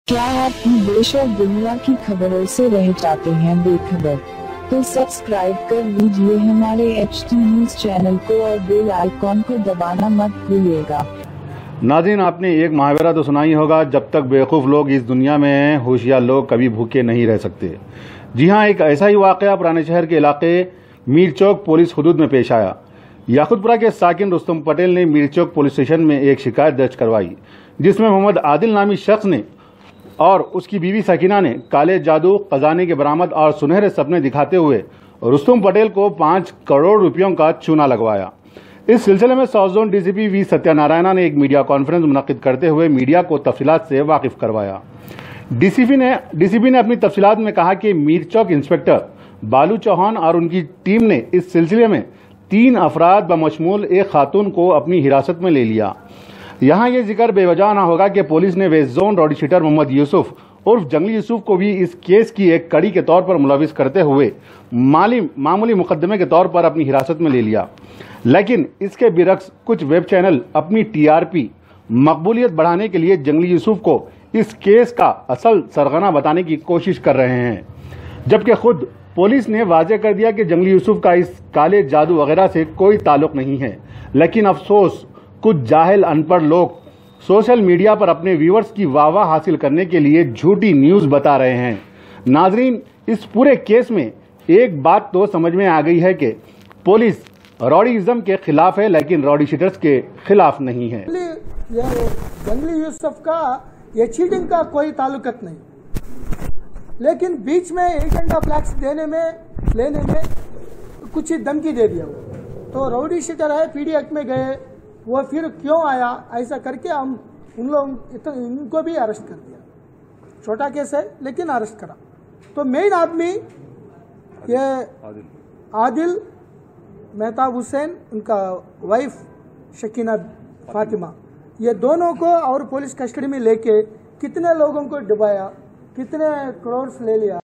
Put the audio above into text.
क्या आप देश और दुनिया की खबरों से रह जाते हैं बेखबर? तो सब्सक्राइब कर लीजिए हमारे HT न्यूज चैनल को और बेल आइकॉन को दबाना मत भूलिएगा। नाज़रीन, आपने एक मुहावरा तो सुना ही होगा, जब तक बेवकूफ़ लोग इस दुनिया में हैं, होशियार लोग कभी भूखे नहीं रह सकते। जी हां, एक ऐसा ही वाक़या पुराने शहर के इलाके मीर चौक पुलिस हदूद में पेश आया। याकुतपुरा के साकिन रुस्तम पटेल ने मीर चौक पुलिस स्टेशन में एक शिकायत दर्ज करवाई, जिसमें मोहम्मद आदिल नामी शख्स ने और उसकी बीवी सकीना ने काले जादू, खजाने के बरामद और सुनहरे सपने दिखाते हुए रुस्तम पटेल को 5 करोड़ रुपयों का चूना लगवाया। इस सिलसिले में south zone DCP V Satyanarayana ने एक मीडिया कॉन्फ्रेंस मुनक्किद करते हुए मीडिया को तफसीलात से वाकिफ करवाया। डीसीपी ने अपनी तफसीलात में कहा कि मीर चौक इंस्पेक्टर बालू चौहान और उनकी टीम ने इस सिलसिले में 3 अफराद बमशमूल एक खातून को अपनी हिरासत में ले लिया। यहाँ ये जिक्र बेवजह न होगा कि पुलिस ने वेस्ट जोन रॉडी शीटर मोहम्मद यूसुफ उर्फ जंगली यूसुफ को भी इस केस की एक कड़ी के तौर पर मुलविस करते हुए मामूली मुकदमे के तौर पर अपनी हिरासत में ले लिया। लेकिन इसके बिरक्स कुछ वेब चैनल अपनी टीआरपी मकबूलियत बढ़ाने के लिए जंगली यूसुफ को इस केस का असल सरगना बताने की कोशिश कर रहे हैं, जबकि खुद पुलिस ने वाजे कर दिया कि जंगली यूसुफ का इस काले जादू वगैरह से कोई ताल्लुक नहीं है। लेकिन अफसोस, कुछ जाहिल अनपढ़ लोग सोशल मीडिया पर अपने व्यूअर्स की वाहवाह हासिल करने के लिए झूठी न्यूज बता रहे हैं। नाजरीन, इस पूरे केस में एक बात तो समझ में आ गई है कि पुलिस रॉडीइज्म के खिलाफ है, लेकिन रॉडी शीटर्स के खिलाफ नहीं है। जंगली यूसुफ का ये चीटिंग का कोई ताल्लुकत नहीं, लेकिन बीच में एजेंडा फ्लैक्स लेने में कुछ ही धमकी दे दिया। तो रॉडी शीटर है, पीडी एक्ट में गए, वो फिर क्यों आया, ऐसा करके हम इनको भी अरेस्ट कर दिया। छोटा केस है लेकिन अरेस्ट करा। तो मेन आदमी ये आदिल, मेहताब हुसैन, उनका वाइफ शकीना फातिमा, ये दोनों को और पुलिस कस्टडी में लेके कितने लोगों को डुबाया, कितने करोड़ ले लिया।